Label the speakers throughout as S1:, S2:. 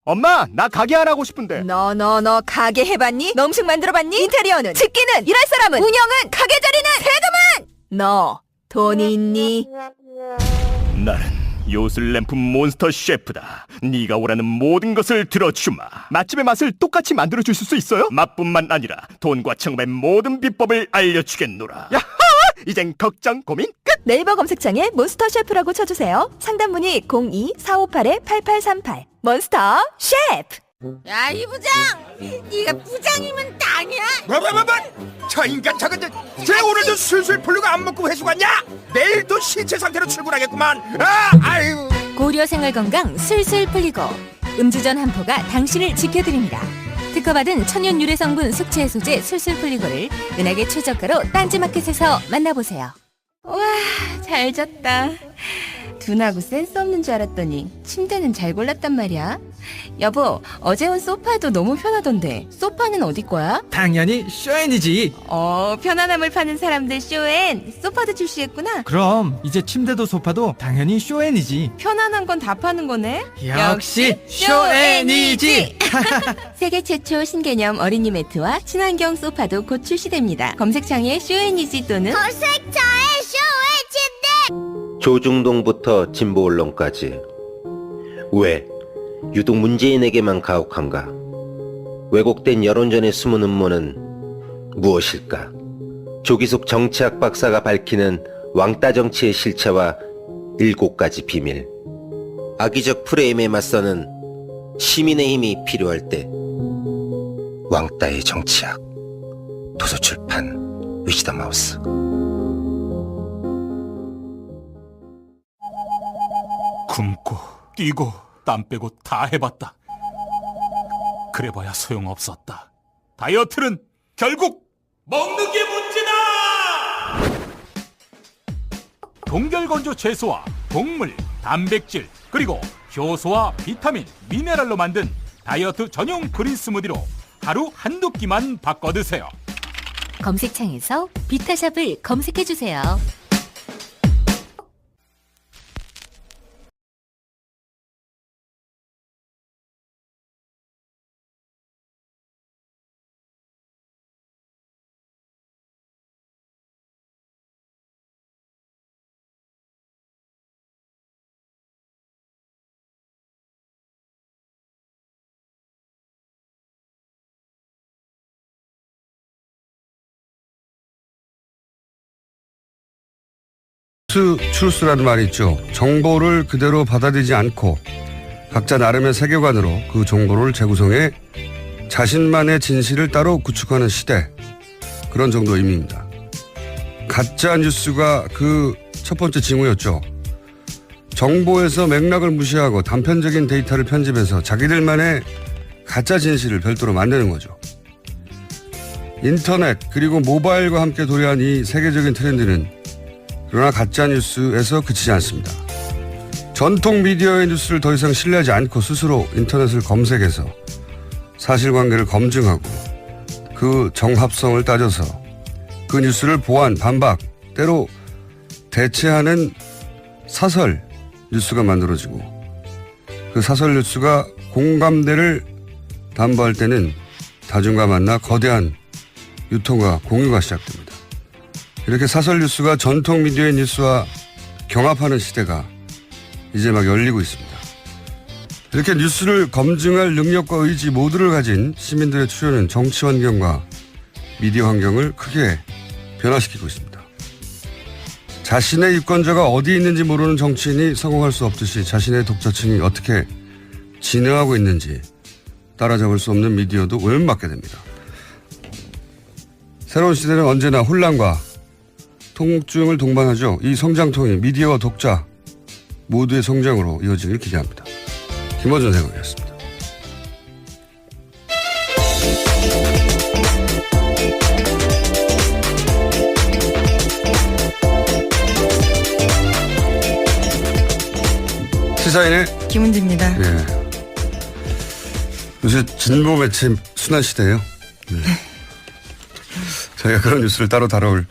S1: 엄마, 나 가게 안 하고 싶은데.
S2: 너 가게 해봤니? 너 음식 만들어봤니? 인테리어는? 집기는? 일할 사람은? 운영은? 가게 자리는? 세금은? 너 돈이 있니?
S1: 나는 요술램프 몬스터 셰프다. 네가 원하는 모든 것을 들어주마. 맛집의 맛을 똑같이 만들어줄 수 있어요? 맛뿐만 아니라 돈과 청음의 모든 비법을 알려주겠노라. 야하! 이젠 걱정 고민 끝!
S2: 네이버 검색창에 몬스터 셰프라고 쳐주세요. 상담 문의 02-4581-8838 몬스터 셰프.
S3: 야, 이 부장! 네가 부장이면 땅이야?
S4: 뭐? 저 인간 저건 쟤 오늘도 술술 풀리고 안 먹고 회수 갔냐? 내일도 신체 상태로 출근하겠구만. 아유.
S5: 고려 생활건강 술술 풀리고 음주전 한포가 당신을 지켜드립니다. 특허받은 천연 유래 성분 숙취 해소제 술술 풀리고를 은하계 최저가로 딴지마켓에서 만나보세요.
S3: 와, 잘 잤다. 둔하고 센스 없는 줄 알았더니 침대는 잘 골랐단 말이야. 여보, 어제 온 소파도 너무 편하던데 소파는 어디 거야?
S6: 당연히 쇼엔이지.
S3: 편안함을 파는 사람들 쇼엔 소파도 출시했구나.
S6: 그럼 이제 침대도 소파도 당연히 쇼엔이지.
S3: 편안한 건 다 파는 거네.
S6: 역시 쇼엔이지.
S3: 세계 최초 신개념 어린이 매트와 친환경 소파도 곧 출시됩니다. 검색창에 쇼엔이지 또는
S7: 조중동부터 진보 언론까지 왜 유독 문재인에게만 가혹한가? 왜곡된 여론전의 숨은 음모는 무엇일까? 조기숙 정치학 박사가 밝히는 왕따 정치의 실체와 7가지 비밀. 악의적 프레임에 맞서는 시민의 힘이 필요할 때 왕따의 정치학. 도서출판 위시덤 하우스.
S8: 굶고 뛰고 땀 빼고 다 해봤다. 그래봐야 소용없었다. 다이어트는 결국 먹는 게 문제다. 동결건조 채소와 곡물, 단백질, 그리고 효소와 비타민, 미네랄로 만든 다이어트 전용 그린 스무디로 하루 한두 끼만 바꿔 드세요.
S5: 검색창에서 비타샵을 검색해주세요.
S9: 트루스라는 말이 있죠. 정보를 그대로 받아들이지 않고 각자 나름의 세계관으로 그 정보를 재구성해 자신만의 진실을 따로 구축하는 시대. 그런 정도 의미입니다. 가짜 뉴스가 그 첫 번째 징후였죠. 정보에서 맥락을 무시하고 단편적인 데이터를 편집해서 자기들만의 가짜 진실을 별도로 만드는 거죠. 인터넷 그리고 모바일과 함께 도래한 이 세계적인 트렌드는 그러나 가짜뉴스에서 그치지 않습니다. 전통 미디어의 뉴스를 더 이상 신뢰하지 않고 스스로 인터넷을 검색해서 사실관계를 검증하고 그 정합성을 따져서 그 뉴스를 보완, 반박, 때로 대체하는 사설 뉴스가 만들어지고 그 사설 뉴스가 공감대를 담보할 때는 다중과 만나 거대한 유통과 공유가 시작됩니다. 이렇게 사설 뉴스가 전통 미디어의 뉴스와 경합하는 시대가 이제 막 열리고 있습니다. 이렇게 뉴스를 검증할 능력과 의지 모두를 가진 시민들의 출현은 정치 환경과 미디어 환경을 크게 변화시키고 있습니다. 자신의 유권자가 어디 있는지 모르는 정치인이 성공할 수 없듯이 자신의 독자층이 어떻게 진화하고 있는지 따라잡을 수 없는 미디어도 오염받게 됩니다. 새로운 시대는 언제나 혼란과 통증을 동반하죠. 이 성장통이 미디어와 독자 모두의 성장으로 이어지길 기대합니다. 김어준 생각이었습니다. 시사인의
S3: 김은지입니다.
S9: 네. 요새 진보 매체 순환 시대예요. 네. 저희가 그런 뉴스를 따로 다뤄올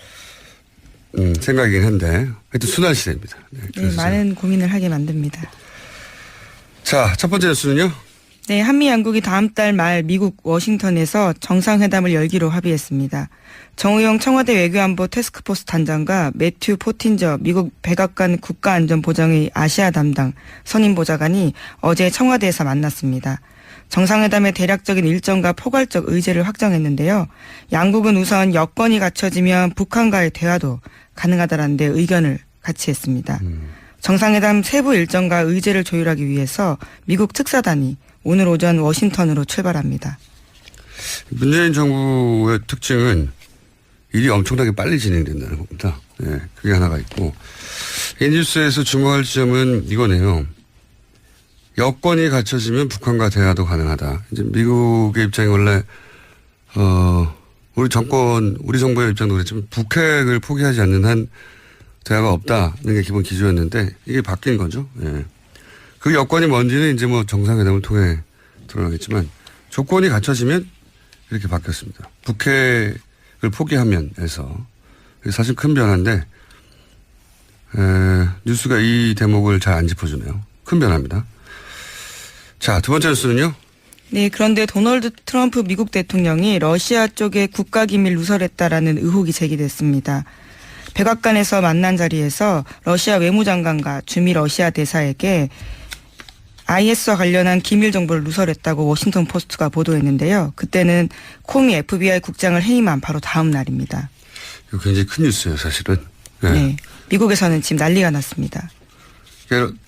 S9: 생각이긴 한데 하여튼 순환 시대입니다. 네,
S10: 네, 많은 고민을 하게 만듭니다.
S9: 자, 첫 번째 뉴스는요?
S10: 네, 한미 양국이 다음 달 말 미국 워싱턴에서 정상회담을 열기로 합의했습니다. 정우영 청와대 외교안보 태스크포스 단장과 매튜 포틴저 미국 백악관 국가안전보장의 아시아 담당 선임보좌관이 어제 청와대에서 만났습니다. 정상회담의 대략적인 일정과 포괄적 의제를 확정했는데요. 양국은 우선 여건이 갖춰지면 북한과의 대화도 가능하다라는 데 의견을 같이 했습니다. 정상회담 세부 일정과 의제를 조율하기 위해서 미국 특사단이 오늘 오전 워싱턴으로 출발합니다.
S9: 문재인 정부의 특징은 일이 엄청나게 빨리 진행된다는 겁니다. 네, 그게 하나가 있고 이 뉴스에서 주목할 점은 이거네요. 여건이 갖춰지면 북한과 대화도 가능하다. 이제 미국의 입장이 원래 우리 정부의 입장도 그랬지만 북핵을 포기하지 않는 한 대화가 없다는 게 기본 기조였는데 이게 바뀐 거죠. 예. 그 여건이 뭔지는 이제 뭐 정상회담을 통해 드러나겠지만 조건이 갖춰지면 이렇게 바뀌었습니다. 북핵을 포기하면에서 사실 큰 변화인데 뉴스가 이 대목을 잘 안 짚어주네요. 큰 변화입니다. 자, 두 번째 뉴스는요.
S10: 네, 그런데 도널드 트럼프 미국 대통령이 러시아 쪽에 국가기밀 누설했다라는 의혹이 제기됐습니다. 백악관에서 만난 자리에서 러시아 외무장관과 주미 러시아 대사에게 IS와 관련한 기밀 정보를 누설했다고 워싱턴 포스트가 보도했는데요. 그때는 코미 FBI 국장을 해임한 바로 다음 날입니다.
S9: 이거 굉장히 큰 뉴스예요, 사실은. 네.
S10: 네, 미국에서는 지금 난리가 났습니다.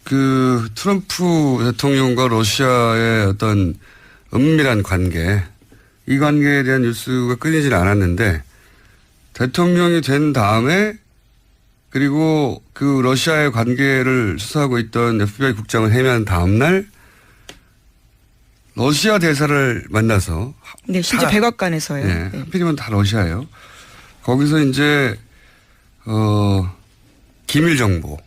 S9: 그 트럼프 대통령과 러시아의 어떤 은밀한 관계, 이 관계에 대한 뉴스가 끊이질 않았는데 대통령이 된 다음에 그리고 그 러시아의 관계를 수사하고 있던 FBI 국장을 해임한 다음 날 러시아 대사를 만나서
S10: 네, 실제 백악관에서요.
S9: 네,
S10: 네.
S9: 하필이면 다 러시아예요. 거기서 이제 기밀 정보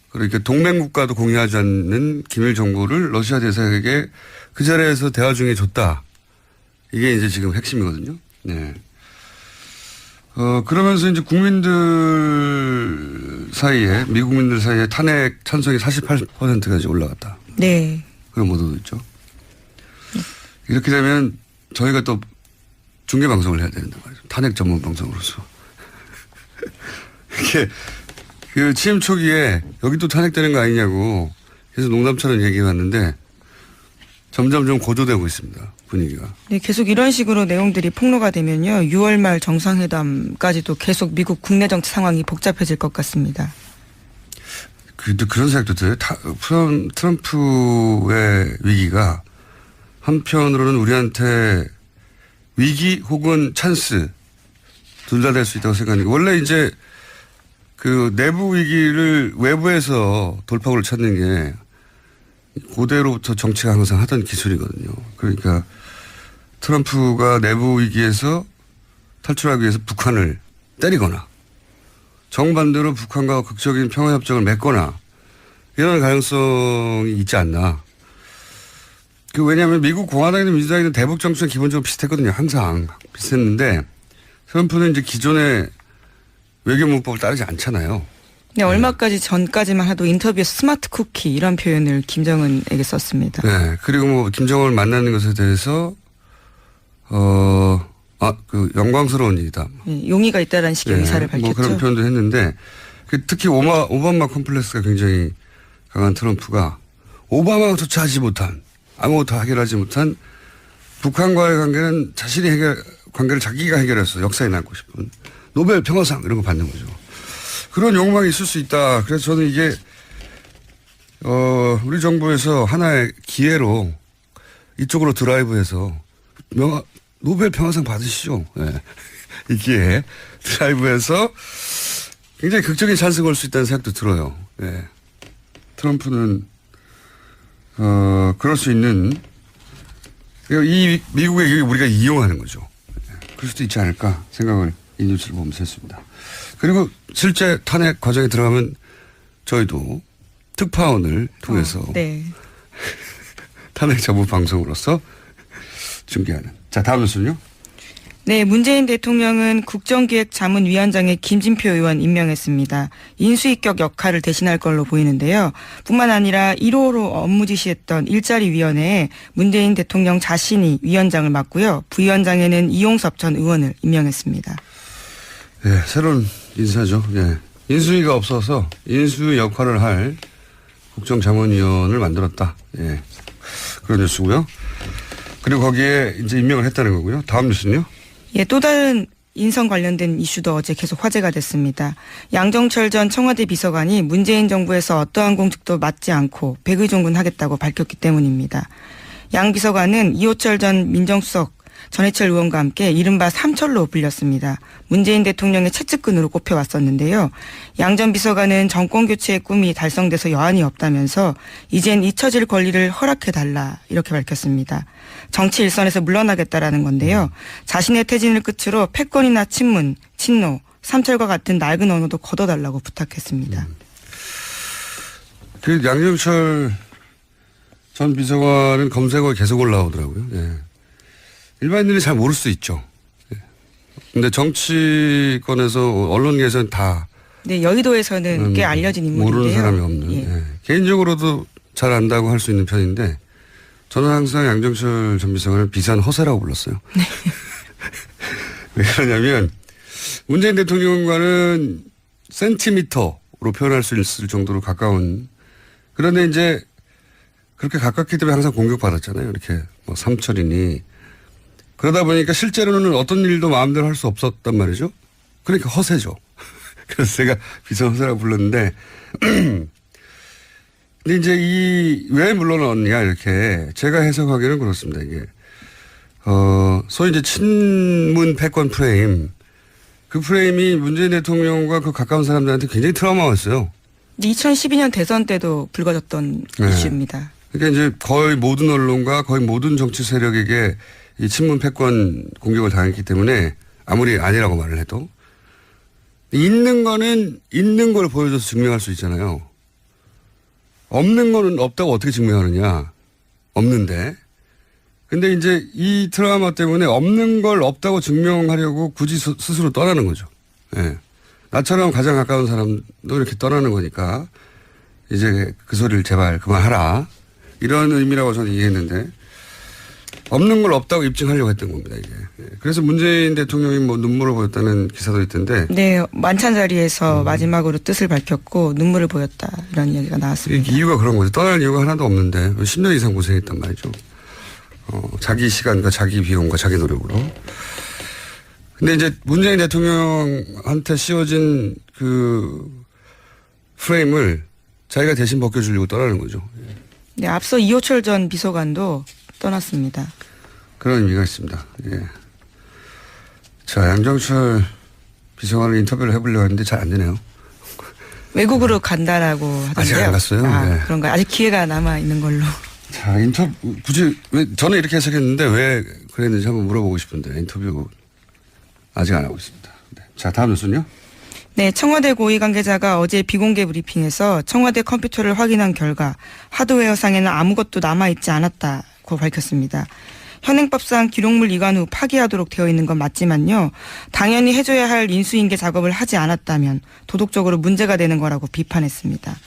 S9: 그러니까 동맹국가도 공유하지 않는 기밀 정보를 러시아 대사에게 그 자리에서 대화 중에 줬다. 이게 이제 지금 핵심이거든요. 네. 그러면서 이제 국민들 사이에, 미국 국민들 사이에 탄핵 찬성이 48%까지 올라갔다.
S10: 네.
S9: 그런 보도도 있죠. 이렇게 되면 저희가 또 중계방송을 해야 되는데 말이죠. 탄핵 전문 방송으로서. 이게 그 취임 초기에 여기 또 탄핵되는 거 아니냐고 계속 농담처럼 얘기해 왔는데 점점 좀 고조되고 있습니다. 분위기가.
S10: 네, 계속 이런 식으로 내용들이 폭로가 되면요. 6월 말 정상회담까지도 계속 미국 국내 정치 상황이 복잡해질 것 같습니다.
S9: 그런 생각도 들어요. 트럼프의 위기가 한편으로는 우리한테 위기 혹은 찬스 둘 다 될 수 있다고 생각하는 게 원래 이제 그 내부 위기를 외부에서 돌파구를 찾는 게 고대로부터 정치가 항상 하던 기술이거든요. 그러니까 트럼프가 내부 위기에서 탈출하기 위해서 북한을 때리거나 정반대로 북한과 극적인 평화협정을 맺거나 이런 가능성이 있지 않나. 왜냐하면 미국 공화당이든 민주당이든 대북 정책은 기본적으로 비슷했거든요. 항상 비슷했는데 트럼프는 이제 기존의 외교문법을 따르지 않잖아요.
S10: 네, 얼마까지 전까지만 해도 인터뷰에서 스마트 쿠키 이런 표현을 김정은에게 썼습니다.
S9: 네, 그리고 뭐 김정은을 만나는 것에 대해서 영광스러운 일이다.
S10: 네, 용의가 있다라는 식의 의사를 밝혔죠.
S9: 뭐 그런 표현도 했는데 특히 오바마 컴플렉스가 굉장히 강한 트럼프가 오바마조차 하지 못한 아무것도 해결하지 못한 북한과의 관계는 관계를 자기가 해결해서 역사에 남고 싶은 노벨 평화상 이런 거 받는 거죠. 그런 욕망이 있을 수 있다. 그래서 저는 이게 우리 정부에서 하나의 기회로 이쪽으로 드라이브해서 노벨 평화상 받으시죠. 네. 이 기회에 드라이브해서 굉장히 극적인 찬스가 올 수 있다는 생각도 들어요. 네. 트럼프는 그럴 수 있는 이 미국의 기회를 우리가 이용하는 거죠. 네. 그럴 수도 있지 않을까 생각을 이 뉴스를 보면서 했습니다. 그리고 실제 탄핵 과정에 들어가면 저희도 특파원을 통해서
S10: 네.
S9: 탄핵 전문 방송으로서 중계하는. 자, 다음 뉴스는요?
S10: 네, 문재인 대통령은 국정기획자문위원장에 김진표 의원 임명했습니다. 인수위격 역할을 대신할 걸로 보이는데요. 뿐만 아니라 1호로 업무 지시했던 일자리위원회에 문재인 대통령 자신이 위원장을 맡고요. 부위원장에는 이용섭 전 의원을 임명했습니다.
S9: 예, 새로운 인사죠. 예. 인수위가 없어서 인수위 역할을 할 국정자문위원을 만들었다. 예. 그런 뉴스고요. 그리고 거기에 이제 임명을 했다는 거고요. 다음 뉴스는요?
S10: 예, 또 다른 인선 관련된 이슈도 어제 계속 화제가 됐습니다. 양정철 전 청와대 비서관이 문재인 정부에서 어떠한 공직도 맡지 않고 백의종군하겠다고 밝혔기 때문입니다. 양 비서관은 이호철 전 민정수석, 전해철 의원과 함께 이른바 삼철로 불렸습니다. 문재인 대통령의 채찍근으로 꼽혀왔었는데요. 양 전 비서관은 정권교체의 꿈이 달성돼서 여한이 없다면서 이젠 잊혀질 권리를 허락해달라 이렇게 밝혔습니다. 정치 일선에서 물러나겠다라는 건데요. 자신의 퇴진을 끝으로 패권이나 친문, 친노, 삼철과 같은 낡은 언어도 걷어달라고 부탁했습니다.
S9: 그 양정철 전 비서관은 검색어에 계속 올라오더라고요. 예. 일반인들이 잘 모를 수 있죠. 근데 정치권에서 언론계에서는 다
S10: 네, 여의도에서는 꽤 알려진 인물인데요.
S9: 모르는 사람이 없는.
S10: 예.
S9: 예. 개인적으로도 잘 안다고 할 수 있는 편인데 저는 항상 양정철 전 비서관을 비싼 허세라고 불렀어요.
S10: 네.
S9: 왜 그러냐면 문재인 대통령과는 센티미터로 표현할 수 있을 정도로 가까운, 그런데 이제 그렇게 가깝기 때문에 항상 공격받았잖아요. 이렇게 뭐 삼철이니. 그러다 보니까 실제로는 어떤 일도 마음대로 할 수 없었단 말이죠. 그러니까 허세죠. 그래서 제가 비싼 허세라고 불렀는데 근데 이제 왜 물러났냐 이렇게 제가 해석하기는 그렇습니다. 이게 소위 이제 친문 패권 프레임, 그 프레임이 문재인 대통령과 그 가까운 사람들한테 굉장히 트라우마였어요.
S10: 2012년 대선 때도 불거졌던
S9: 네.
S10: 이슈입니다.
S9: 그러니까 이제 거의 모든 언론과 거의 모든 정치 세력에게 이 친문 패권 공격을 당했기 때문에 아무리 아니라고 말을 해도 있는 거는 있는 걸 보여줘서 증명할 수 있잖아요. 없는 거는 없다고 어떻게 증명하느냐. 없는데. 근데 이제 이 트라우마 때문에 없는 걸 없다고 증명하려고 굳이 스스로 떠나는 거죠. 예. 나처럼 가장 가까운 사람도 이렇게 떠나는 거니까 이제 그 소리를 제발 그만하라. 이런 의미라고 저는 이해했는데 없는 걸 없다고 입증하려고 했던 겁니다, 이게. 예. 그래서 문재인 대통령이 뭐 눈물을 보였다는 기사도 있던데.
S10: 네, 만찬 자리에서 마지막으로 뜻을 밝혔고 눈물을 보였다 이런 이야기가 나왔습니다.
S9: 이유가 그런 거죠. 떠날 이유가 하나도 없는데 10년 이상 고생했단 말이죠. 자기 시간과 자기 비용과 자기 노력으로. 근데 이제 문재인 대통령한테 씌워진 그 프레임을 자기가 대신 벗겨주려고 떠나는 거죠.
S10: 네, 앞서 이호철 전 비서관도 떠났습니다.
S9: 그런 의미가 있습니다. 예. 자, 양정철 비서관을 인터뷰를 해보려고 했는데 잘 안 되네요.
S10: 외국으로 간다라고 하던데요.
S9: 아직 안 갔어요?
S10: 아,
S9: 네.
S10: 그런가요? 아직 기회가 남아 있는 걸로.
S9: 자, 굳이, 저는 이렇게 해석했는데 왜 그랬는지 한번 물어보고 싶은데 인터뷰 아직 안 하고 있습니다. 네. 자, 다음 뉴스는요?
S10: 네, 청와대 고위 관계자가 어제 비공개 브리핑에서 청와대 컴퓨터를 확인한 결과 하드웨어상에는 아무것도 남아있지 않았다고 밝혔습니다. 현행법상 기록물 이관 후 파기하도록 되어 있는 건 맞지만요. 당연히 해줘야 할 인수인계 작업을 하지 않았다면 도덕적으로 문제가 되는 거라고 비판했습니다.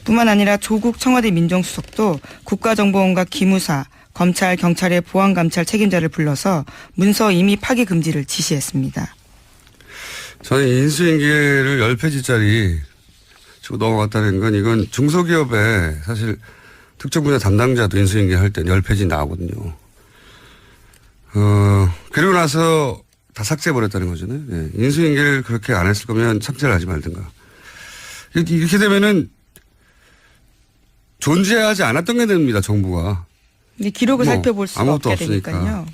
S10: 뿐만 아니라 조국 청와대 민정수석도 국가정보원과 기무사, 검찰, 경찰의 보안감찰 책임자를 불러서 문서 이미 파기 금지를 지시했습니다.
S9: 저는 인수인계를 10페이지짜리 주고 넘어갔다는 건 이건 중소기업에 사실 특정 분야 담당자도 인수인계 할 때 10페이지 나오거든요. 그리고 나서 다 삭제해버렸다는 거잖아요. 예. 인수인계를 그렇게 안 했을 거면 삭제를 하지 말든가. 이렇게 되면은 존재하지 않았던 게 됩니다, 정부가.
S10: 근데 기록을 살펴볼 수가
S9: 아무것도
S10: 없게
S9: 없으니까.
S10: 되니까요.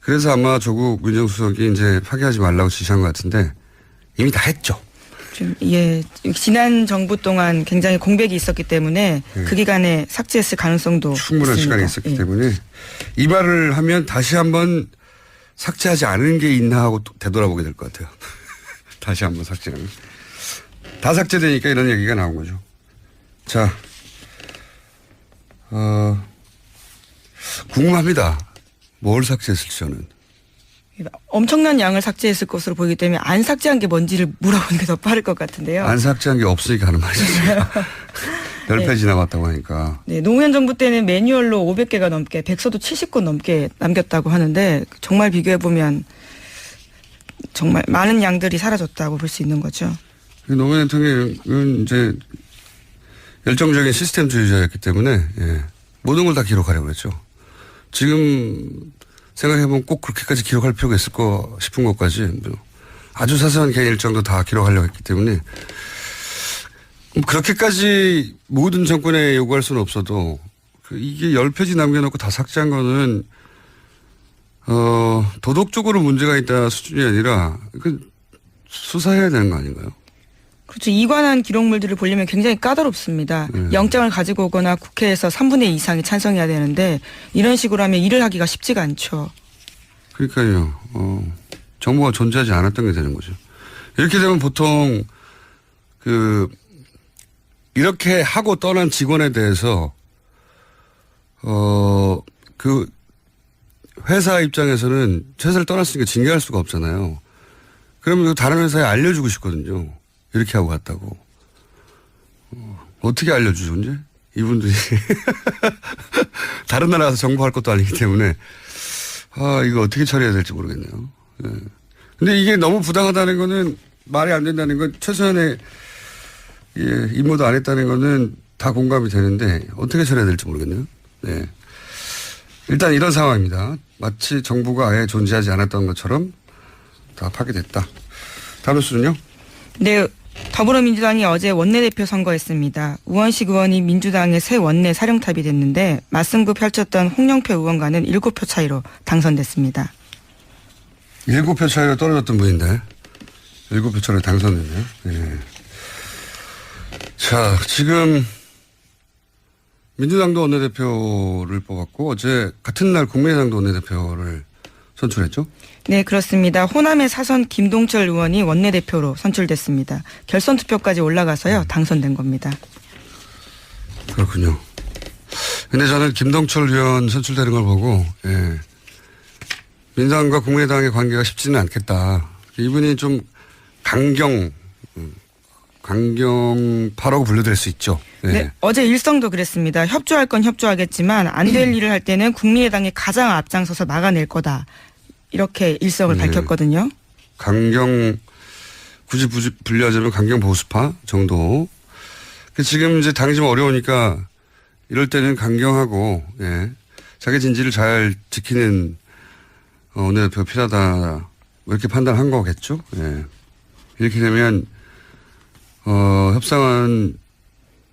S9: 그래서 아마 조국 민정수석이 이제 파기하지 말라고 지시한 것 같은데 이미 다 했죠.
S10: 좀, 예, 지난 정부 동안 굉장히 공백이 있었기 때문에 그 기간에 삭제했을 가능성도
S9: 충분한
S10: 있습니다.
S9: 시간이 있었기
S10: 예.
S9: 때문에 이 말을 하면 다시 한번 삭제하지 않은 게 있나 하고 또 되돌아보게 될 것 같아요. 다시 한번 삭제하면. 다 삭제되니까 이런 얘기가 나온 거죠. 자, 궁금합니다. 뭘 삭제했을지 저는.
S10: 엄청난 양을 삭제했을 것으로 보이기 때문에 안 삭제한 게 뭔지를 물어보는 게 더 빠를 것 같은데요.
S9: 안 삭제한 게 없으니까 하는 말이죠. 10페이지 남았다고 하니까.
S10: 네, 노무현 정부 때는 매뉴얼로 500개가 넘게, 백서도 70권 넘게 남겼다고 하는데 정말 비교해보면 정말 많은 양들이 사라졌다고 볼 수 있는 거죠.
S9: 노무현 대통령은 이제 열정적인 시스템주의자였기 때문에 예, 모든 걸 다 기록하려고 그랬죠. 지금 생각해보면 꼭 그렇게까지 기록할 필요가 있을 거 싶은 것까지 아주 사소한 개인 일정도 다 기록하려고 했기 때문에 그렇게까지 모든 정권에 요구할 수는 없어도 이게 10페이지 남겨놓고 다 삭제한 거는 도덕적으로 문제가 있다 수준이 아니라 수사해야 되는 거 아닌가요?
S10: 그렇죠. 이관한 기록물들을 보려면 굉장히 까다롭습니다. 영장을 가지고 오거나 국회에서 3분의 2 이상이 찬성해야 되는데 이런 식으로 하면 일을 하기가 쉽지가 않죠.
S9: 그러니까요. 정보가 존재하지 않았던 게 되는 거죠. 이렇게 되면 보통 이렇게 하고 떠난 직원에 대해서 그 회사 입장에서는 회사를 떠났으니까 징계할 수가 없잖아요. 그러면 다른 회사에 알려주고 싶거든요. 이렇게 하고 갔다고. 어떻게 알려주죠, 이제? 이분들이. 다른 나라 가서 정보할 것도 아니기 때문에. 이거 어떻게 처리해야 될지 모르겠네요. 네. 근데 이게 너무 부당하다는 거는 말이 안 된다는 건 최소한의 임무도 안 했다는 거는 다 공감이 되는데 어떻게 처리해야 될지 모르겠네요. 네. 일단 이런 상황입니다. 마치 정부가 아예 존재하지 않았던 것처럼 다 파괴됐다. 다음 뉴스는요?
S10: 네, 더불어민주당이 어제 원내대표 선거했습니다. 우원식 의원이 민주당의 새 원내 사령탑이 됐는데 맞승부 펼쳤던 홍영표 의원과는 7표 차이로 당선됐습니다.
S9: 7표 차이로 떨어졌던 분인데 7표 차이로 당선됐네요. 네. 자, 지금 민주당도 원내대표를 뽑았고 어제 같은 날 국민의당도 원내대표를 선출했죠?
S10: 네, 그렇습니다. 호남의 사선 김동철 의원이 원내대표로 선출됐습니다. 결선 투표까지 올라가서요. 당선된 겁니다.
S9: 그렇군요. 근데 저는 김동철 의원 선출되는 걸 보고 민주당과 국민의당의 관계가 쉽지는 않겠다. 이분이 좀 강경파라고 분류될 수 있죠.
S10: 네, 어제 일성도 그랬습니다. 협조할 건 협조하겠지만 안 될 일을 할 때는 국민의당이 가장 앞장서서 막아낼 거다. 이렇게 일성을 밝혔거든요.
S9: 굳이 분류하자면 강경 보수파 정도. 지금 이제 당이 좀 어려우니까 이럴 때는 강경하고 자기 진지를 잘 지키는 원내대표가 필요하다. 이렇게 판단한 거겠죠. 이렇게 되면 협상은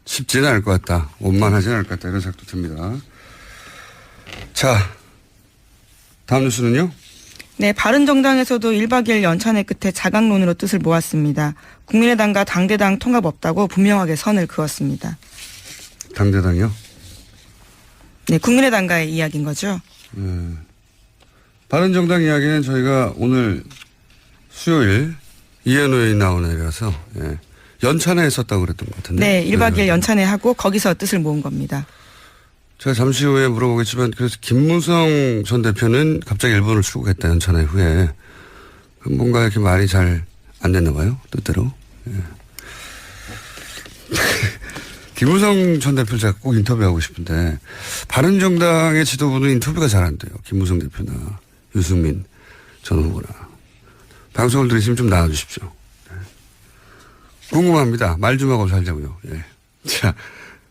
S9: 쉽지는 않을 것 같다. 원만하지는 않을 것 같다. 이런 생각도 듭니다. 자, 다음 뉴스는요?
S10: 네, 바른정당에서도 1박 2일 연찬회 끝에 자강론으로 뜻을 모았습니다. 국민의당과 당대당 통합 없다고 분명하게 선을 그었습니다.
S9: 당대당이요?
S10: 네, 국민의당과의 이야기인 거죠.
S9: 바른정당 이야기는 저희가 오늘 수요일 이현우 의원이 나오는 날이라서 연찬회 했었다고 그랬던 것 같은데.
S10: 네, 1박 2일 연찬회 하고 거기서 뜻을 모은 겁니다.
S9: 제가 잠시 후에 물어보겠지만 그래서 김무성 전 대표는 갑자기 일본을 출국했다 연찬회 후에. 뭔가 이렇게 말이 잘 안 됐나 봐요. 뜻대로. 김무성 전 대표를 제가 꼭 인터뷰하고 싶은데 바른정당의 지도부는 인터뷰가 잘 안 돼요. 김무성 대표나 유승민 전 후보나. 방송을 들으시면 좀 나와주십시오. 궁금합니다. 말 좀 하고 살자고요. 자,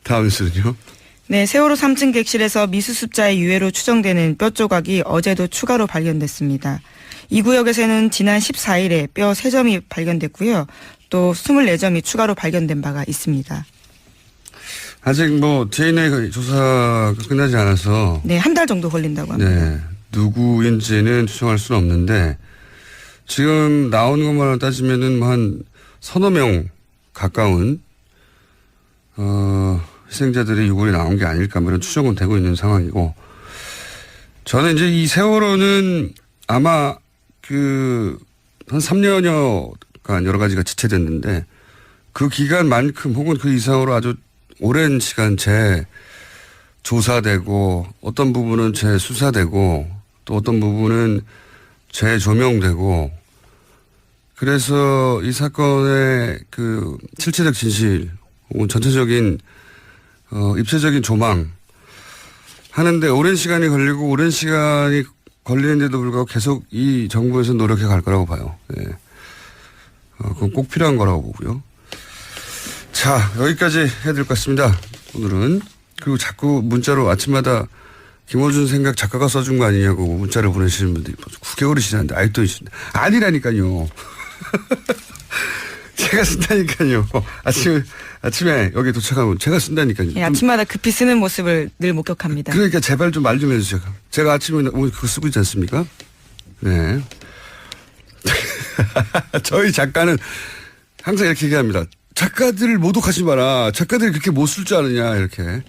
S9: 다음 뉴스는요.
S10: 네, 세월호 3층 객실에서 미수습자의 유해로 추정되는 뼈 조각이 어제도 추가로 발견됐습니다. 이 구역에서는 지난 14일에 뼈 3점이 발견됐고요. 또 24점이 추가로 발견된 바가 있습니다.
S9: 아직 DNA 조사가 끝나지 않아서.
S10: 네, 한 달 정도 걸린다고 합니다.
S9: 네, 누구인지는 추정할 수는 없는데 지금 나오는 것만 따지면은 한 서너 명 가까운 희생자들의 유골이 나온 게 아닐까 이런 추정은 되고 있는 상황이고 저는 이제 이 세월호는 아마 한 3년여간 여러 가지가 지체됐는데 그 기간만큼 혹은 그 이상으로 아주 오랜 시간 재조사되고 어떤 부분은 재수사되고 또 어떤 부분은 재조명되고 그래서 이 사건의 그 실체적 진실 혹은 전체적인 입체적인 조망 하는데 오랜 시간이 걸리고 오랜 시간이 걸리는데도 불구하고 계속 이 정부에서 노력해 갈 거라고 봐요. 네. 그건 꼭 필요한 거라고 보고요. 자, 여기까지 해야 될 것 같습니다. 오늘은. 그리고 자꾸 문자로 아침마다 김어준 생각 작가가 써준 거 아니냐고 문자를 보내시는 분들이 9개월이 지났는데 아직도 있습니다. 아니라니까요. 제가 쓴다니까요. 아침에 여기 도착하면 제가 쓴다니까요.
S10: 예, 아침마다 급히 쓰는 모습을 늘 목격합니다.
S9: 그러니까 제발 좀 말 좀 해주세요. 제가 아침에 오늘 그거 쓰고 있지 않습니까? 네. 저희 작가는 항상 이렇게 얘기합니다. 작가들을 모독하지 마라. 작가들이 그렇게 못 쓸 줄 아느냐 이렇게.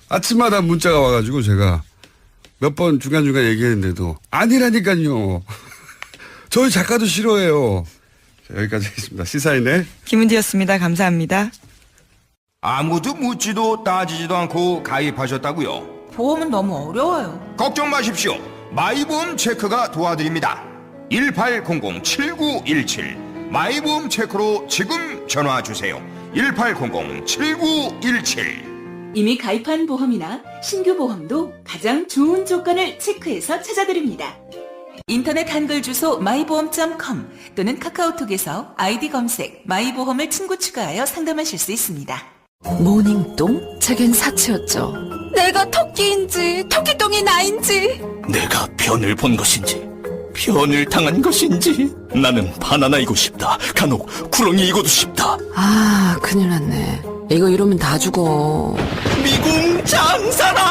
S9: 아침마다 문자가 와가지고 제가 몇 번 중간중간 얘기했는데도 아니라니까요. 저희 작가도 싫어해요. 자, 여기까지 하겠습니다. 시사인의
S10: 김은지였습니다. 감사합니다.
S4: 아무도 묻지도 따지지도 않고 가입하셨다고요?
S2: 보험은 너무 어려워요.
S4: 걱정 마십시오. 마이보험 체크가 도와드립니다. 1800-7917 마이보험 체크로 지금 전화 주세요. 1800-7917
S11: 이미 가입한 보험이나 신규 보험도 가장 좋은 조건을 체크해서 찾아드립니다. 인터넷 한글 주소 마이보험.com 또는 카카오톡에서 아이디 검색 마이보험을 친구 추가하여 상담하실 수 있습니다.
S2: 모닝똥? 제겐 사치였죠. 내가 토끼인지 토끼똥이 나인지.
S1: 내가 변을 본 것인지 변을 당한 것인지 나는 바나나이고 싶다. 간혹 구렁이이고도 싶다.
S2: 아, 큰일 났네. 이거 이러면 다 죽어.
S1: 미궁 장사랑!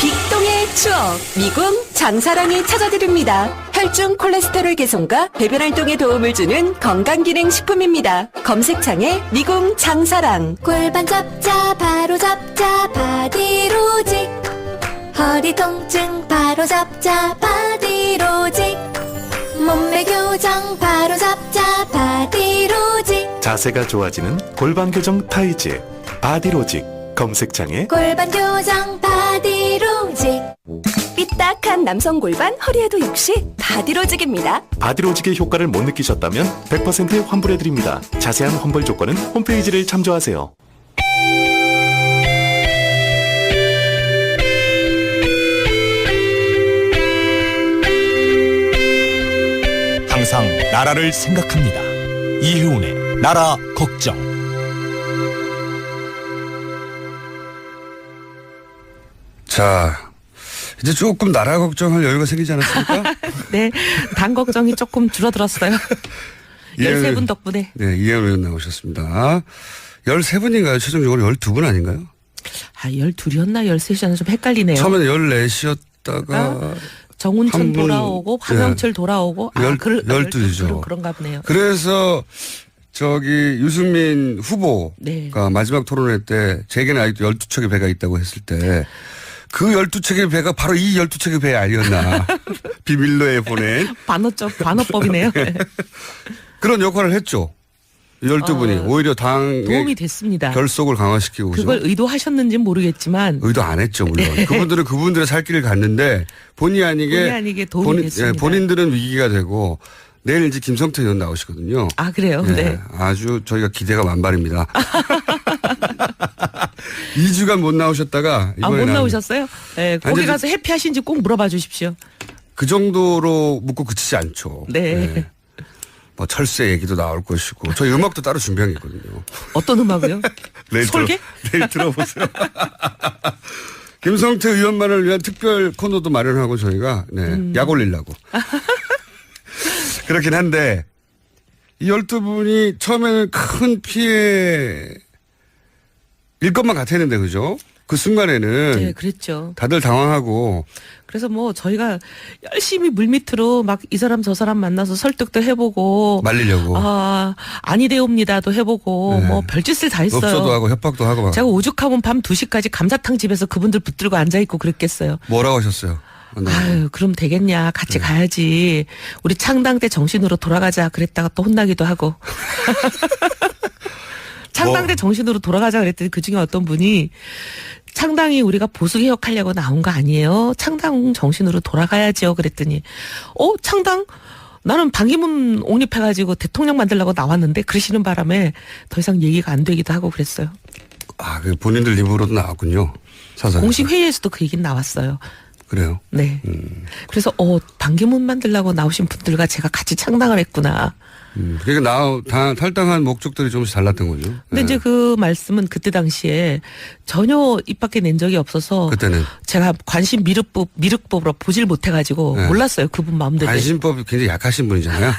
S2: 빅동의 추억 미궁 장사랑이 찾아드립니다. 혈중 콜레스테롤 개선과 배변 활동에 도움을 주는 건강기능식품입니다. 검색창에 미궁 장사랑.
S12: 골반 잡자 바로 잡자 바디로직, 허리 통증 바로 잡자 바디로직, 몸매 교정 바로 잡자 바디로직,
S13: 자세가 좋아지는 골반 교정 타이즈 바디로직. 검색창에
S12: 골반 교정 바디로직.
S2: 삐딱한 남성 골반 허리에도 역시 바디로직입니다.
S13: 바디로직의 효과를 못 느끼셨다면 100% 환불해드립니다. 자세한 환불 조건은 홈페이지를 참조하세요.
S14: 항상 나라를 생각합니다. 이효운의 나라 걱정.
S9: 자, 이제 조금 나라 걱정할 여유가 생기지 않았습니까?
S15: 네, 당 걱정이 조금 줄어들었어요. 13분 덕분에.
S9: 네, 이혜원 의원 나오셨습니다. 13분인가요? 최종적으로 12분 아닌가요?
S15: 아, 12이었나 13이었나 좀 헷갈리네요.
S9: 처음에는 14시였다가
S15: 정운천 돌아오고 황영철 돌아오고
S9: 12죠.
S15: 그런가 보네요.
S9: 그래서 저기 유승민 후보가
S15: 네.
S9: 마지막 토론회 때 제게는 아직도 12척의 배가 있다고 했을 때 그 12척의 배가 바로 이 12척의 배 아니었나. 비밀로에 보낸.
S15: 반어법이네요.
S9: 네. 그런 역할을 했죠. 12분이. 오히려 당의
S15: 도움이 됐습니다.
S9: 결속을 강화시키고.
S15: 그걸
S9: 그죠?
S15: 의도하셨는지는 모르겠지만.
S9: 의도 안 했죠, 물론. 그분들은 그분들의 살 길을 갔는데 본의 아니게
S15: 도움이 됐습니다.
S9: 본인들은 위기가 되고 내일 이제 김성태 의원 나오시거든요.
S15: 아, 그래요? 네.
S9: 아주 저희가 기대가 만발입니다. 2주간 못 나오셨다가 이번에
S15: 못 나오셨어요? 네, 거기 가서 해피하신지 꼭 물어봐 주십시오.
S9: 그 정도로 묻고 그치지 않죠.
S15: 네.
S9: 뭐 철새 얘기도 나올 것이고 저희 음악도 따로 준비한 게 있거든요.
S15: 어떤 음악이요?
S9: 설계? 내일 들어보세요. 김성태 의원만을 위한 특별 코너도 마련하고 저희가 약 올리려고. 그렇긴 한데 이 12분이 처음에는 큰 피해일 것만 같았는데 그죠? 그 순간에는
S15: 네, 그랬죠.
S9: 다들 당황하고
S15: 그래서 뭐 저희가 열심히 물밑으로 막 이 사람 저 사람 만나서 설득도 해보고
S9: 말리려고
S15: 아니되옵니다도 해보고 뭐 별짓을 다 했어요.
S9: 없어도 하고 협박도 하고
S15: 제가 오죽하면 밤 2시까지 감자탕 집에서 그분들 붙들고 앉아있고 그랬겠어요.
S9: 뭐라고 하셨어요?
S15: 아유, 그럼 되겠냐. 같이 가야지. 우리 창당 때 정신으로 돌아가자. 그랬다가 또 혼나기도 하고. 창당 때 정신으로 돌아가자 그랬더니 그중에 어떤 분이 창당이 우리가 보수 개혁하려고 나온 거 아니에요? 창당 정신으로 돌아가야죠. 그랬더니 창당? 나는 반기문 옹립해가지고 대통령 만들려고 나왔는데 그러시는 바람에 더 이상 얘기가 안 되기도 하고 그랬어요.
S9: 그 본인들 입으로도 나왔군요. 사설.
S15: 공식 회의에서도 그 얘기는 나왔어요.
S9: 그래요?
S15: 네. 그래서 반기문 만들려고 나오신 분들과 제가 같이 창당을 했구나.
S9: 그러니까 탈당한 목적들이 조금씩 달랐던 거죠.
S15: 근데 이제 그 말씀은 그때 당시에 전혀 입 밖에 낸 적이 없어서
S9: 그때는
S15: 제가 관심 미륵법으로 보질 못해가지고 몰랐어요. 그분 마음대로.
S9: 관심법이 굉장히 약하신 분이잖아요.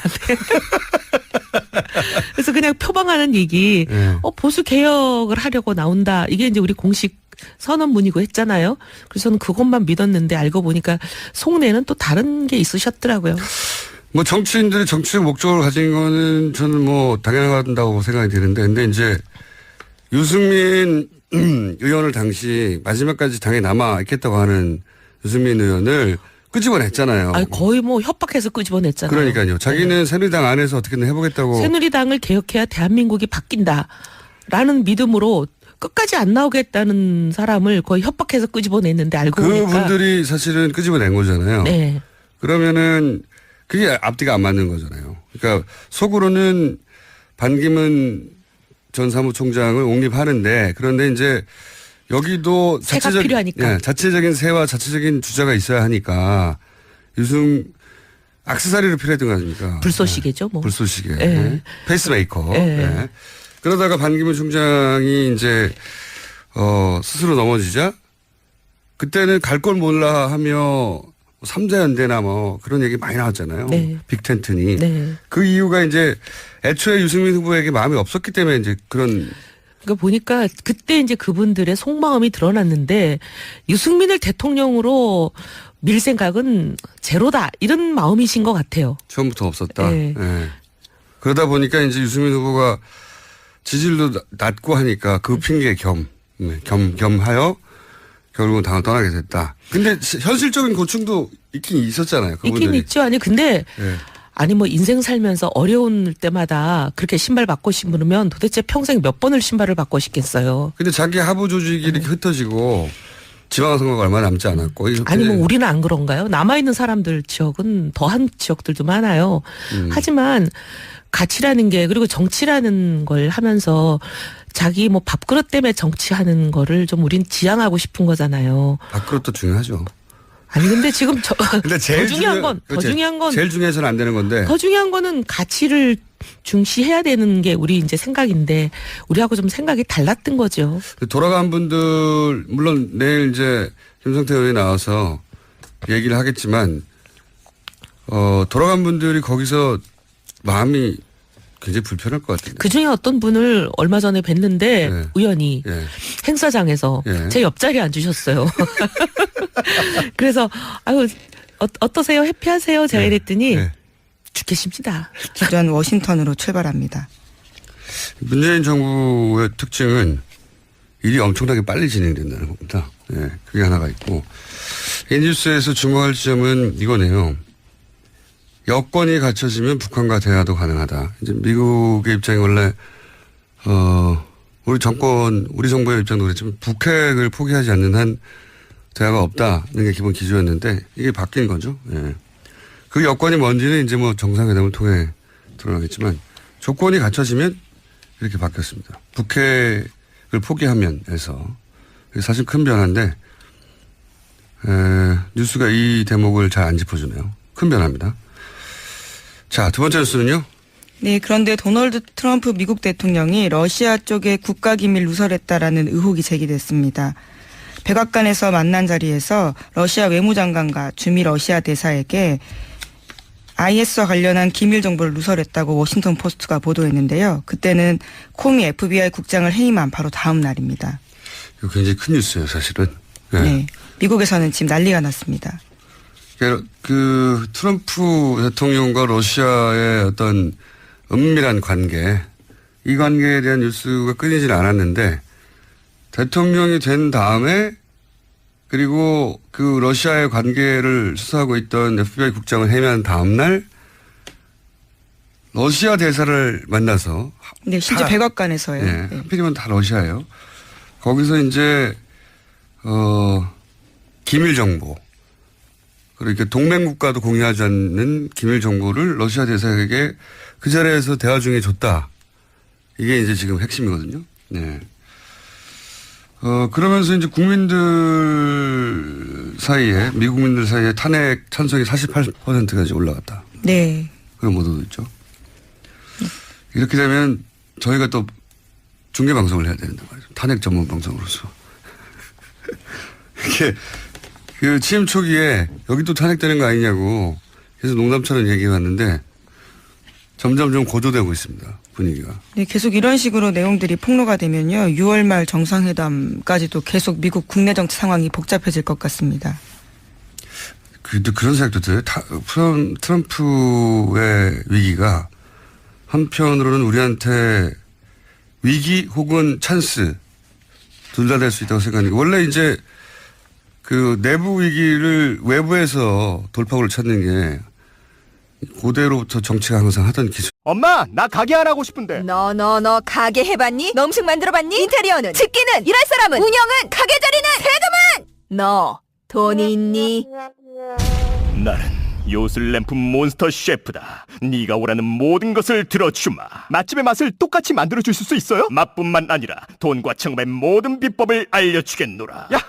S15: 그래서 그냥 표방하는 얘기, 보수 개혁을 하려고 나온다. 이게 이제 우리 공식 선언문이고 했잖아요. 그래서 저는 그것만 믿었는데 알고 보니까 속내는 또 다른 게 있으셨더라고요.
S9: 뭐 정치인들이 정치적 목적을 가진 거는 저는 뭐 당연하다고 생각이 드는데, 근데 이제 유승민 의원을 당시 마지막까지 당에 남아 있겠다고 하는 유승민 의원을 끄집어냈잖아요.
S15: 거의 뭐 협박해서 끄집어냈잖아요.
S9: 그러니까요. 자기는 새누리당 안에서 어떻게든 해보겠다고.
S15: 새누리당을 개혁해야 대한민국이 바뀐다라는 믿음으로 끝까지 안 나오겠다는 사람을 거의 협박해서 끄집어냈는데 알고 보니까.
S9: 그분들이 사실은 끄집어낸 거잖아요.
S15: 네.
S9: 그러면은 그게 앞뒤가 안 맞는 거잖아요. 그러니까 속으로는 반기문 전 사무총장을 옹립하는데, 그런데 이제 여기도
S15: 필요하니까.
S9: 자체적인 세와 자체적인 주자가 있어야 하니까 액세서리로 필요했던 거 아닙니까?
S15: 불쏘시개죠, 뭐.
S9: 불쏘시개.
S15: 네.
S9: 페이스메이커.
S15: 네.
S9: 네. 그러다가 반기문 총장이 이제 스스로 넘어지자 그때는 갈 걸 몰라 하며 삼자연대나 뭐 그런 얘기 많이 나왔잖아요.
S15: 네.
S9: 빅텐트니.
S15: 네.
S9: 그 이유가 이제 애초에 유승민 후보에게 마음이 없었기 때문에 이제 그런.
S15: 그러니까 보니까 그때 이제 그분들의 속마음이 드러났는데 유승민을 대통령으로 밀 생각은 제로다 이런 마음이신 것 같아요.
S9: 처음부터 없었다.
S15: 네.
S9: 네. 그러다 보니까 이제 유승민 후보가 지지율도 낮고 하니까 그 핑계 겸하여 결국은 당을 떠나게 됐다. 근데 현실적인 고충도 있긴 있었잖아요. 그분들이.
S15: 있긴 있죠. 근데 뭐 인생 살면서 어려운 때마다 그렇게 신발 바꿔 신으면 도대체 평생 몇 번을 신발을 바꿔 신겠어요.
S9: 근데 자기 하부 조직이 이렇게 흩어지고 지방선거가 얼마 남지 않았고.
S15: 뭐 우리는 안 그런가요? 남아있는 사람들 지역은 더한 지역들도 많아요. 하지만 가치라는 게, 그리고 정치라는 걸 하면서 자기 뭐 밥그릇 때문에 정치하는 거를 좀 우린 지향하고 싶은 거잖아요.
S9: 밥그릇도 중요하죠.
S15: 근데 지금
S9: 근데 제일
S15: 더 중요한 건
S9: 제일 중요해서는 안 되는 건데.
S15: 더 중요한 거는 가치를 중시해야 되는 게 우리 이제 생각인데 우리하고 좀 생각이 달랐던 거죠.
S9: 돌아간 분들 물론 내일 이제 김성태 의원이 나와서 얘기를 하겠지만 돌아간 분들이 거기서 마음이 굉장히 불편할 것 같아요.
S15: 그중에 어떤 분을 얼마 전에 뵀는데 우연히 행사장에서 제 옆자리에 앉으셨어요. 그래서 어떠세요? 해피하세요? 제가 이랬더니 죽겠습니다.
S10: 기존 워싱턴으로 출발합니다.
S9: 문재인 정부의 특징은 일이 엄청나게 빨리 진행된다는 겁니다. 그게 하나가 있고, 이 뉴스에서 주목할 지점은 이거네요. 여건이 갖춰지면 북한과 대화도 가능하다. 이제 미국의 입장이 원래 우리 정부의 입장도 그랬지만 북핵을 포기하지 않는 한 대화가 없다는 게 기본 기조였는데 이게 바뀐 거죠. 그 여건이 뭔지는 이제 뭐 정상회담을 통해 드러나겠지만 조건이 갖춰지면 이렇게 바뀌었습니다. 북핵을 포기하면 해서 사실 큰 변화인데 뉴스가 이 대목을 잘 안 짚어주네요. 큰 변화입니다. 자, 두 번째 뉴스는요?
S10: 네, 그런데 도널드 트럼프 미국 대통령이 러시아 쪽에 국가기밀 누설했다라는 의혹이 제기됐습니다. 백악관에서 만난 자리에서 러시아 외무장관과 주미 러시아 대사에게 IS와 관련한 기밀 정보를 누설했다고 워싱턴 포스트가 보도했는데요. 그때는 코미 FBI 국장을 해임한 바로 다음 날입니다.
S9: 이거 굉장히 큰 뉴스예요, 사실은.
S10: 네. 미국에서는 지금 난리가 났습니다.
S9: 그 트럼프 대통령과 러시아의 어떤 은밀한 관계, 이 관계에 대한 뉴스가 끊이질 않았는데 대통령이 된 다음에 그리고 그 러시아의 관계를 수사하고 있던 FBI 국장을 해임한 다음 날 러시아 대사를 만나서.
S10: 네, 실제 백악관에서요.
S9: 하필이면 다 러시아예요. 거기서 이제 기밀 정보, 그러니까 동맹국가도 공유하지 않는 기밀 정보를 러시아 대사에게 그 자리에서 대화 중에 줬다. 이게 이제 지금 핵심이거든요. 네. 그러면서 이제 국민들 사이에, 미국민들 사이에 탄핵 찬성이 48%까지 올라갔다.
S10: 네.
S9: 그런 보도도 있죠. 이렇게 되면 저희가 또 중계 방송을 해야 되는데 말이죠. 탄핵 전문 방송으로서. 이게 그 취임 초기에 여기 또 탄핵되는 거 아니냐고 계속 농담처럼 얘기해 왔는데 점점 좀 고조되고 있습니다. 분위기가.
S10: 네, 계속 이런 식으로 내용들이 폭로가 되면요. 6월 말 정상회담까지도 계속 미국 국내 정치 상황이 복잡해질 것 같습니다.
S9: 그런 생각도 들어요. 트럼프의 위기가 한편으로는 우리한테 위기 혹은 찬스 둘 다 될 수 있다고 생각하니까 원래 이제 그 내부 위기를 외부에서 돌파구를 찾는 게 고대로부터 정치가 항상 하던 기술.
S1: 엄마, 나 가게 안 하고 싶은데.
S5: 너 가게 해봤니? 너 음식 만들어봤니? 인테리어는? 집기는? 일할 사람은? 운영은? 가게 자리는? 세금은? 너 돈이 있니?
S1: 나는 요술램프 몬스터 셰프다. 네가 원하는 모든 것을 들어주마. 맛집의 맛을 똑같이 만들어줄 수 있어요? 맛뿐만 아니라 돈과 청음의 모든 비법을 알려주겠노라. 야하!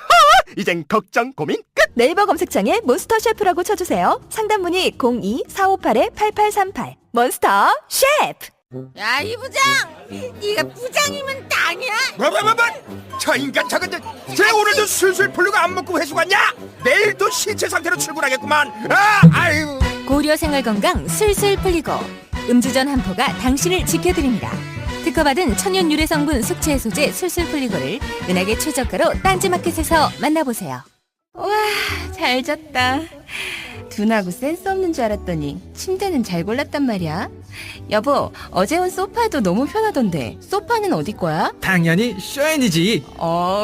S1: 이젠 걱정 고민 끝!
S5: 네이버 검색창에 몬스터 셰프라고 쳐주세요. 상담 문의 02-458-8838. 몬스터 셰프!
S12: 야, 이 부장! 네가 부장이면 땅이야!
S4: 뭐? 저 인간 저건 쟤 오늘도 술술 풀리고 안 먹고 회수 갔냐? 내일도 신체 상태로 출근하겠구만. 아유.
S5: 고려 생활건강 술술 풀리고 음주전 한 포가 당신을 지켜드립니다. 특허받은 천연 유래 성분 숙취 해소제 술술 풀리고를 은하계 최저가로 딴지마켓에서 만나보세요.
S3: 와, 잘 잤다. 둔하고 센스 없는 줄 알았더니 침대는 잘 골랐단 말이야. 여보, 어제 온 소파도 너무 편하던데 소파는 어디 거야?
S6: 당연히 쇼앤이지.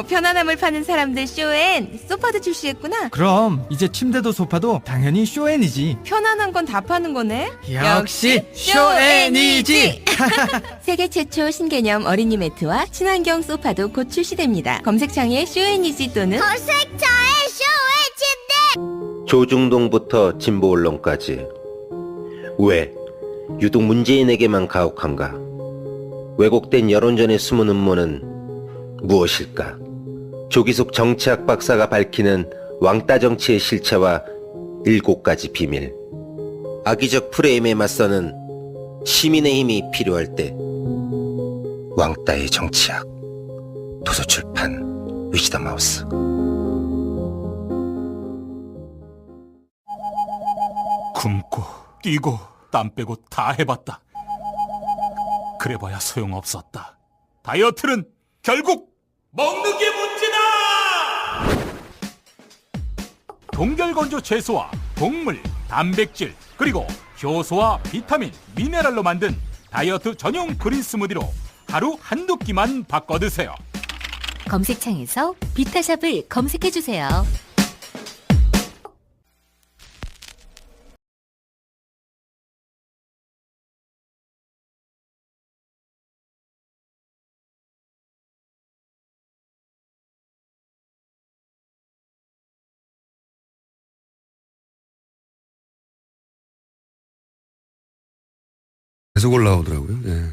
S3: 편안함을 파는 사람들 쇼엔 소파도 출시했구나.
S6: 그럼 이제 침대도 소파도 당연히 쇼앤이지.
S3: 편안한 건 다 파는 거네.
S6: 역시 쇼앤이지.
S3: 세계 최초 신개념 어린이 매트와 친환경 소파도 곧 출시됩니다. 검색창에 쇼앤이지 또는
S12: 검색창에 쇼앤이지.
S7: 조중동부터 진보 언론까지 왜 유독 문재인에게만 가혹한가? 왜곡된 여론전의 숨은 음모는 무엇일까? 조기숙 정치학 박사가 밝히는 왕따 정치의 실체와 7가지 비밀. 악의적 프레임에 맞서는 시민의 힘이 필요할 때 왕따의 정치학. 도서출판 위즈덤 하우스.
S8: 굶고 뛰고 땀 빼고 다 해봤다. 그래봐야 소용없었다. 다이어트는 결국 먹는 게 문제다. 동결건조 채소와 곡물, 단백질, 그리고 효소와 비타민, 미네랄로 만든 다이어트 전용 그린 스무디로 하루 한두 끼만 바꿔 드세요.
S5: 검색창에서 비타샵을 검색해주세요.
S9: 계속 올라오더라고요. 예.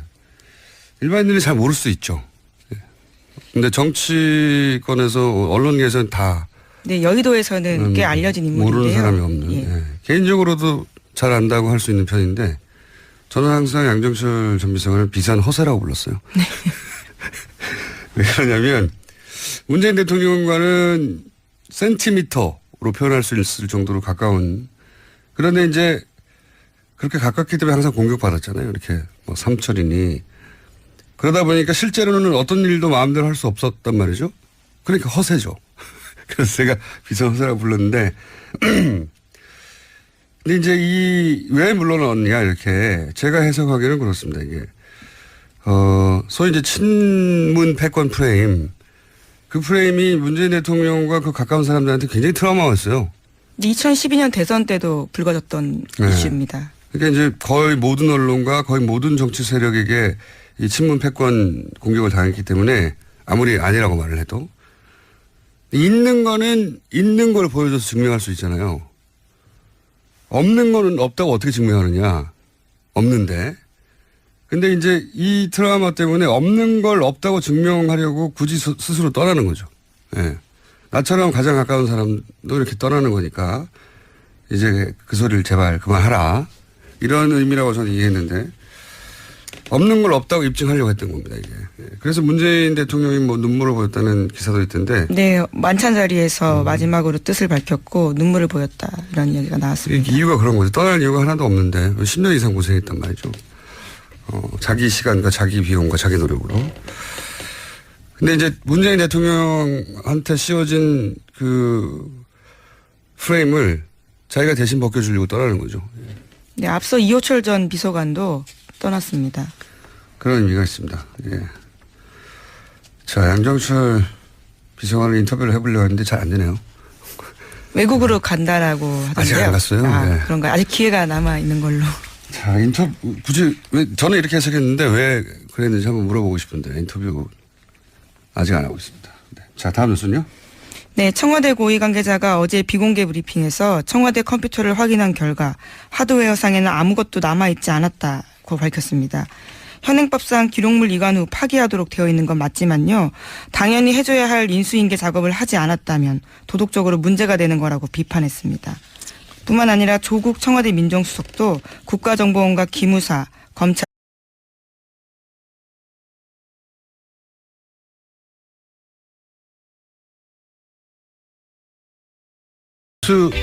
S9: 일반인들이 잘 모를 수 있죠. 예. 근데 정치권에서 언론계에서는 다
S10: 네, 여의도에서는 꽤 알려진 인물인데요.
S9: 모르는 사람이 없는.
S10: 예.
S9: 예. 개인적으로도 잘 안다고 할 수 있는 편인데 저는 항상 양정철 전 비서관을 비싼 허세라고 불렀어요.
S10: 네.
S9: 왜 그러냐면 문재인 대통령과는 센티미터로 표현할 수 있을 정도로 가까운, 그런데 이제 그렇게 가깝기 때문에 항상 공격받았잖아요. 이렇게 뭐 삼철이니. 그러다 보니까 실제로는 어떤 일도 마음대로 할 수 없었단 말이죠. 그러니까 허세죠. 그래서 제가 비싼 허세라고 불렀는데 근데 이제 왜 물러났냐 이렇게 제가 해석하기는 그렇습니다. 이게 소위 이제 친문 패권 프레임, 그 프레임이 문재인 대통령과 그 가까운 사람들한테 굉장히 트라우마였어요.
S10: 2012년 대선 때도 불거졌던
S9: 네.
S10: 이슈입니다.
S9: 그러니까 이제 거의 모든 언론과 거의 모든 정치 세력에게 이 친문 패권 공격을 당했기 때문에 아무리 아니라고 말을 해도 있는 거는 있는 걸 보여줘서 증명할 수 있잖아요. 없는 거는 없다고 어떻게 증명하느냐. 없는데. 근데 이제 이 트라우마 때문에 없는 걸 없다고 증명하려고 굳이 스스로 떠나는 거죠. 예. 나처럼 가장 가까운 사람도 이렇게 떠나는 거니까 이제 그 소리를 제발 그만하라. 이런 의미라고 저는 이해했는데 없는 걸 없다고 입증하려고 했던 겁니다, 이게. 예. 그래서 문재인 대통령이 뭐 눈물을 보였다는 기사도 있던데.
S10: 네, 만찬 자리에서 마지막으로 뜻을 밝혔고 눈물을 보였다. 이런 이야기가 나왔습니다.
S9: 이유가 그런 거죠. 떠날 이유가 하나도 없는데 10년 이상 고생했단 말이죠. 자기 시간과 자기 비용과 자기 노력으로. 근데 이제 문재인 대통령한테 씌워진 그 프레임을 자기가 대신 벗겨주려고 떠나는 거죠.
S10: 네, 앞서 이호철 전 비서관도 떠났습니다.
S9: 그런 의미가 있습니다. 예. 자, 양정철 비서관을 인터뷰를 해보려고 했는데 잘 안 되네요.
S10: 외국으로 간다라고 하던데요.
S9: 아직 안 갔어요? 네.
S10: 그런가요? 아직 기회가 남아 있는 걸로.
S9: 자, 굳이, 저는 이렇게 해석했는데 왜 그랬는지 한번 물어보고 싶은데 인터뷰 아직 안 하고 있습니다. 네. 자, 다음 뉴스는요?
S10: 네, 청와대 고위 관계자가 어제 비공개 브리핑에서 청와대 컴퓨터를 확인한 결과 하드웨어상에는 아무것도 남아있지 않았다고 밝혔습니다. 현행법상 기록물 이관 후 파기하도록 되어 있는 건 맞지만요. 당연히 해줘야 할 인수인계 작업을 하지 않았다면 도덕적으로 문제가 되는 거라고 비판했습니다. 뿐만 아니라 조국 청와대 민정수석도 국가정보원과 기무사, 검찰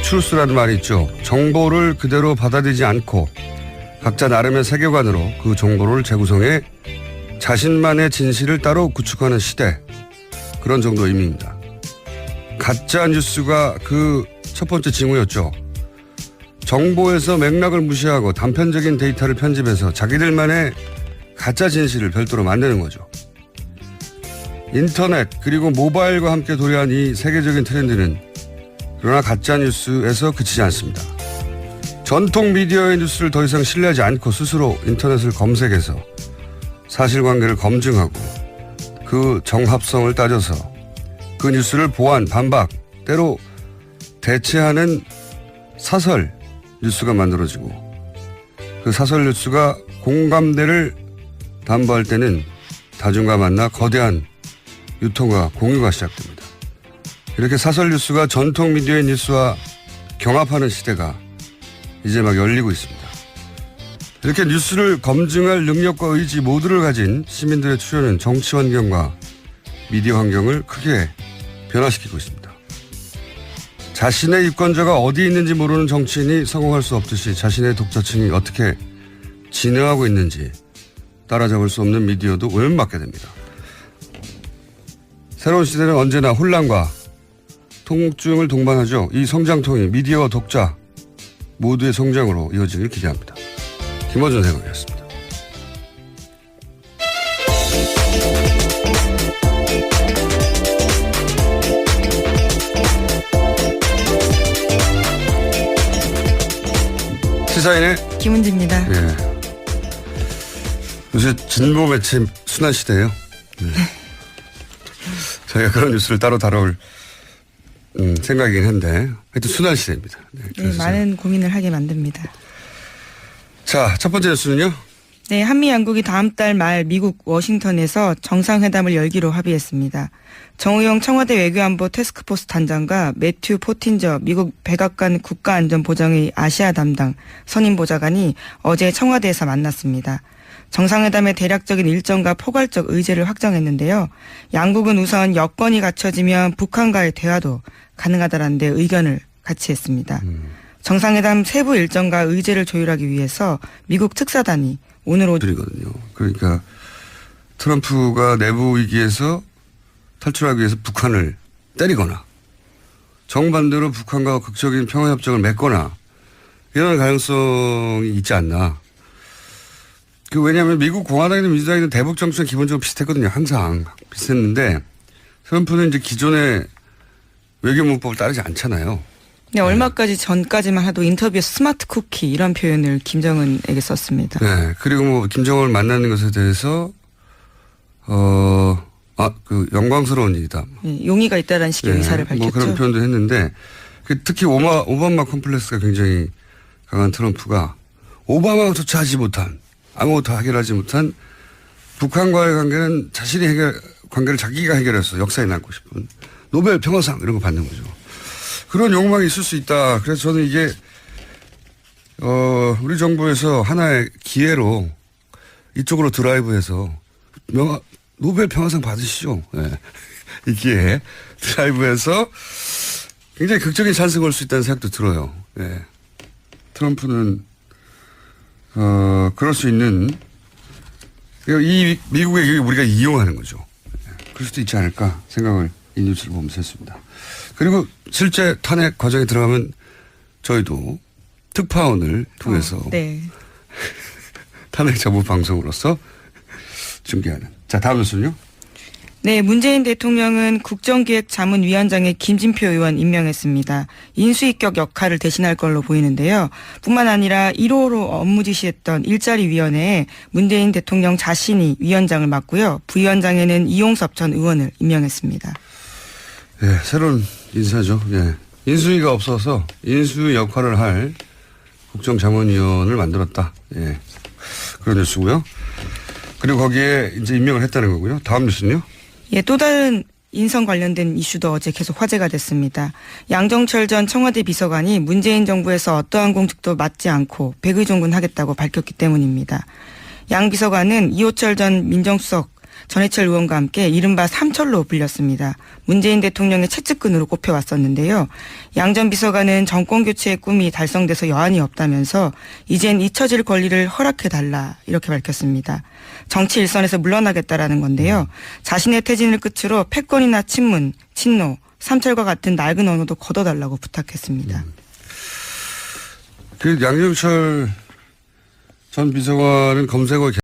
S9: 트루스라는 말이 있죠. 정보를 그대로 받아들이지 않고 각자 나름의 세계관으로 그 정보를 재구성해 자신만의 진실을 따로 구축하는 시대. 그런 정도의 의미입니다. 가짜 뉴스가 그 첫 번째 징후였죠. 정보에서 맥락을 무시하고 단편적인 데이터를 편집해서 자기들만의 가짜 진실을 별도로 만드는 거죠. 인터넷 그리고 모바일과 함께 도래한 이 세계적인 트렌드는 그러나 가짜뉴스에서 그치지 않습니다. 전통 미디어의 뉴스를 더 이상 신뢰하지 않고 스스로 인터넷을 검색해서 사실관계를 검증하고 그 정합성을 따져서 그 뉴스를 보완, 반박, 때로 대체하는 사설 뉴스가 만들어지고 그 사설 뉴스가 공감대를 담보할 때는 다중과 만나 거대한 유통과 공유가 시작됩니다. 이렇게 사설 뉴스가 전통 미디어의 뉴스와 경합하는 시대가 이제 막 열리고 있습니다. 이렇게 뉴스를 검증할 능력과 의지 모두를 가진 시민들의 출현은 정치 환경과 미디어 환경을 크게 변화시키고 있습니다. 자신의 유권자가 어디 있는지 모르는 정치인이 성공할 수 없듯이 자신의 독자층이 어떻게 진화하고 있는지 따라잡을 수 없는 미디어도 오염받게 됩니다. 새로운 시대는 언제나 혼란과 통증을 동반하죠. 이 성장통이 미디어와 독자 모두의 성장으로 이어지길 기대합니다. 김어준 해설이었습니다. 시사인의
S10: 김은지입니다.
S9: 예. 요새 진보 매체 순환 시대예요. 네. 저희가 그런 뉴스를 따로 다룰 생각이긴 한데 하여튼 순환 시대입니다.
S10: 네, 많은 고민을 하게 만듭니다.
S9: 자, 첫 번째 뉴스는요?
S10: 네, 한미 양국이 다음 달 말 미국 워싱턴에서 정상회담을 열기로 합의했습니다. 정우영 청와대 외교안보 태스크포스 단장과 매튜 포틴저 미국 백악관 국가안전보장회의 아시아 담당 선임보좌관이 어제 청와대에서 만났습니다. 정상회담의 대략적인 일정과 포괄적 의제를 확정했는데요. 양국은 우선 여건이 갖춰지면 북한과의 대화도 가능하다라는 데 의견을 같이 했습니다. 정상회담 세부 일정과 의제를 조율하기 위해서 미국 특사단이 오늘
S9: 오전이거든요. 그러니까 트럼프가 내부 위기에서 탈출하기 위해서 북한을 때리거나 정반대로 북한과 극적인 평화협정을 맺거나 이런 가능성이 있지 않나. 왜냐하면 미국 공화당이든 민주당이든 대북 정책은 기본적으로 비슷했거든요. 항상 비슷했는데 트럼프는 이제 기존의 외교 문법을 따르지 않잖아요.
S10: 네, 얼마까지 전까지만 해도 인터뷰에서 스마트 쿠키 이런 표현을 김정은에게 썼습니다.
S9: 네, 그리고 뭐 김정은을 만나는 것에 대해서 영광스러운 일이다.
S10: 용의가 있다라는 식의 의사를 밝혔죠.
S9: 뭐 그런 표현도 했는데 특히 오바마 컴플렉스가 굉장히 강한 트럼프가 오바마조차 하지 못한 아무것도 해결하지 못한 북한과의 관계는 자신이 관계를 자기가 해결해서 역사에 남고 싶은 노벨 평화상 이런 거 받는 거죠. 그런 욕망이 있을 수 있다. 그래서 저는 이게 우리 정부에서 하나의 기회로 이쪽으로 드라이브해서 노벨 평화상 받으시죠. 네. 이 기회에 드라이브해서 굉장히 극적인 찬스가 올 수 있다는 생각도 들어요. 네. 트럼프는 그럴 수 있는 이 미국의 기회를 우리가 이용하는 거죠. 네. 그럴 수도 있지 않을까 생각을 이 뉴스를 보면서 했습니다. 그리고 실제 탄핵 과정에 들어가면 저희도 특파원을 통해서
S10: 네.
S9: 탄핵 자부 방송으로서 중계하는. 자, 다음 뉴스는요.
S10: 네, 문재인 대통령은 국정기획자문위원장에 김진표 의원 임명했습니다. 인수위격 역할을 대신할 걸로 보이는데요. 뿐만 아니라 1호로 업무 지시했던 일자리위원회에 문재인 대통령 자신이 위원장을 맡고요. 부위원장에는 이용섭 전 의원을 임명했습니다.
S9: 네, 새로운 인사죠. 네. 인수위가 없어서 인수위 역할을 할 국정자문위원을 만들었다. 예. 그런 뉴스고요. 그리고 거기에 이제 임명을 했다는 거고요. 다음 뉴스는요.
S10: 예, 또 다른 인선 관련된 이슈도 어제 계속 화제가 됐습니다. 양정철 전 청와대 비서관이 문재인 정부에서 어떠한 공직도 맡지 않고 백의종군하겠다고 밝혔기 때문입니다. 양 비서관은 이호철 전 민정수석 전해철 의원과 함께 이른바 삼철로 불렸습니다. 문재인 대통령의 채찍근으로 꼽혀왔었는데요. 양 전 비서관은 정권교체의 꿈이 달성돼서 여한이 없다면서 이젠 잊혀질 권리를 허락해달라 이렇게 밝혔습니다. 정치 일선에서 물러나겠다라는 건데요. 자신의 퇴진을 끝으로 패권이나 친문, 친노, 삼철과 같은 낡은 언어도 걷어달라고 부탁했습니다.
S9: 그 양정철 전 비서관은 검색어